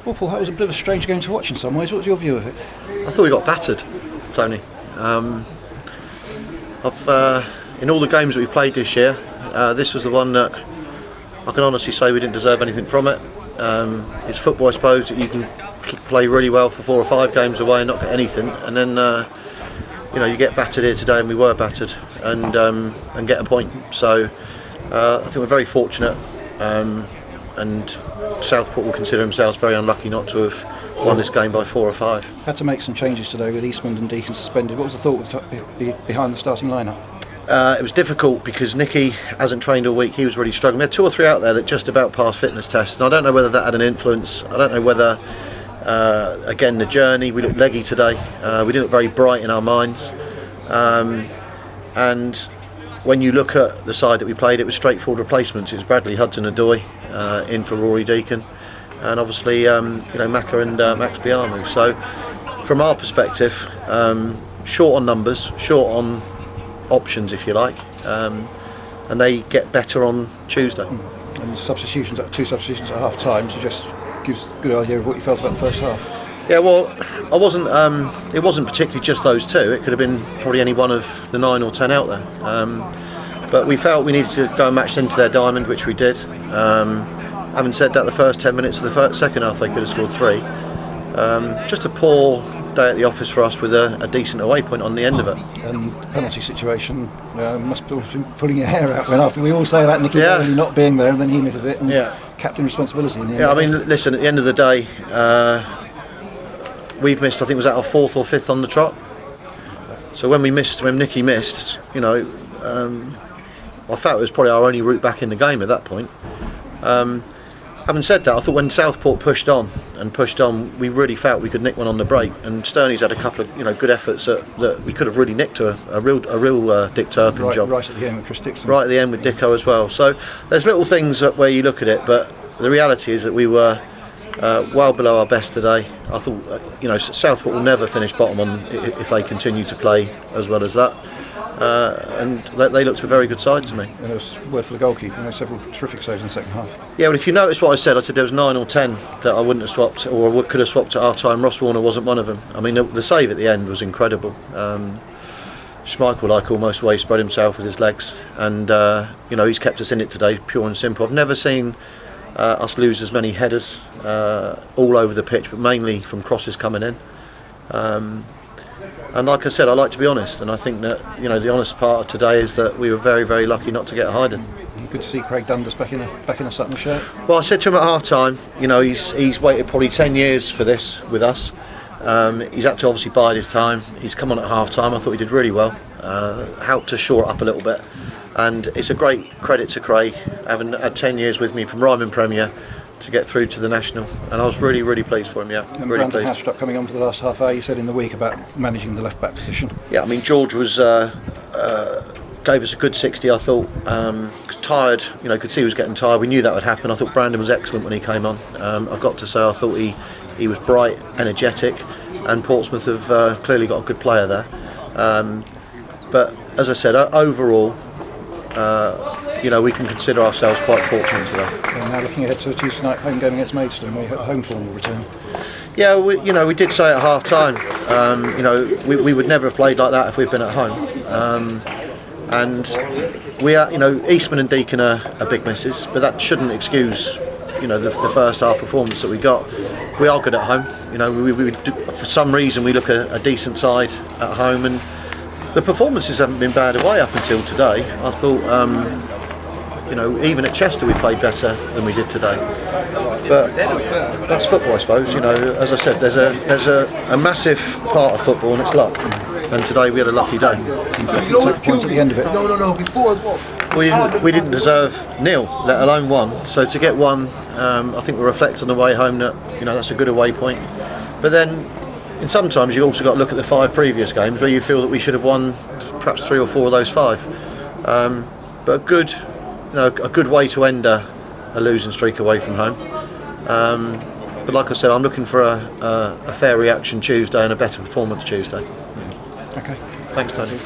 Well, Paul, that was a bit of a strange game to watch in some ways. What was your view of it? I thought we got battered, Tony. In all the games that we've played this year, this was the one that I can honestly say we didn't deserve anything from it. It's football, I suppose, that you can play really well for 4 or 5 games away and not get anything, and then you get battered here today, and we were battered, and get a point. So I think we're very fortunate, and Southport will consider themselves very unlucky not to have won this game by 4 or 5. Had to make some changes today with Eastman and Deacon suspended. What was the thought behind the starting lineup? It was difficult because Nicky hasn't trained all week. He was really struggling. We had 2 or 3 out there that just about passed fitness tests, and I don't know whether that had an influence. I don't know whether, again, the journey. We looked leggy today. We didn't look very bright in our minds. And when you look at the side that we played, it was straightforward replacements. It was Bradley Hudson Adoy in for Rory Deacon, and obviously Macca and Max Biamu. So from our perspective, short on numbers, short on options, if you like, and they get better on Tuesday. And substitutions, 2 substitutions at half time, so just gives a good idea of what you felt about the first half. Yeah, well, I wasn't. It wasn't particularly just those 2. It could have been probably any one of the 9 or 10 out there. But we felt we needed to go and match into their diamond, which we did. Having said that, the first 10 minutes of the second half, they could have scored 3. Just a poor day at the office for us with a decent away point on the end of it. And penalty situation must have been pulling your hair out when after we all say about Nicky Bailey not being there, and then he misses it, and captain responsibility in the end. Yeah, I mean, listen, at the end of the day, we've missed, I think, was that our 4th or 5th on the trot. So when Nicky missed, I felt it was probably our only route back in the game at that point. Having said that, I thought when Southport pushed on, we really felt we could nick one on the break. And Stoney's had a couple of good efforts that we could have really nicked a real Dick Turpin job. Right at the end with Chris Dixon. Right at the end with Dicko as well. So there's little things where you look at it, but the reality is that we were well below our best today. I thought Southport will never finish bottom on if they continue to play as well as that. And they looked a very good side to me. And it was word for the goalkeeper. Several terrific saves in the second half. Yeah, but if you notice what I said there was 9 or 10 that I wouldn't have swapped, or could have swapped at half time. Ross Warner wasn't one of them. I mean, the save at the end was incredible. Schmeichel almost way spread himself with his legs, and he's kept us in it today, pure and simple. I've never seen us lose as many headers all over the pitch, but mainly from crosses coming in. And like I said, I like to be honest, and I think that the honest part of today is that we were very, very lucky not to get a hiding. Good to see Craig Dundas back in a Sutton shirt. Well, I said to him at half time, he's waited probably 10 years for this with us. He's had to obviously bide his time. He's come on at half time. I thought he did really well, helped to shore it up a little bit, and it's a great credit to Craig having had 10 years with me from Ryman Premier to get through to the National, and I was really, really pleased for him. Yeah, and really Brandon pleased. Hastrop coming on for the last half hour. You said in the week about managing the left back position. Yeah, I mean George was gave us a good 60. I thought tired. Could see he was getting tired. We knew that would happen. I thought Brandon was excellent when he came on. I've got to say I thought he was bright, energetic, and Portsmouth have clearly got a good player there. But as I said, overall. We can consider ourselves quite fortunate today. And now looking ahead to a Tuesday night home game against Maidstone, where home form will return. Yeah, we did say at half time, we would never have played like that if we'd been at home. And we are, Eastman and Deacon are big misses, but that shouldn't excuse, the first half performance that we got. We are good at home. We for some reason we look a decent side at home, and the performances haven't been bad away up until today. I thought, even at Chester we played better than we did today. But that's football, I suppose. As I said, there's a massive part of football, and it's luck. And today we had a lucky day. Point at the end of it. No. Before as well. We didn't deserve nil, let alone 1. So to get 1, I think we'll reflect on the way home that that's a good away point. But then. And sometimes you've also got to look at the 5 previous games where you feel that we should have won perhaps 3 or 4 of those 5. But a good way to end a losing streak away from home. But like I said, I'm looking for a fair reaction Tuesday and a better performance Tuesday. Okay. Thanks, Tony.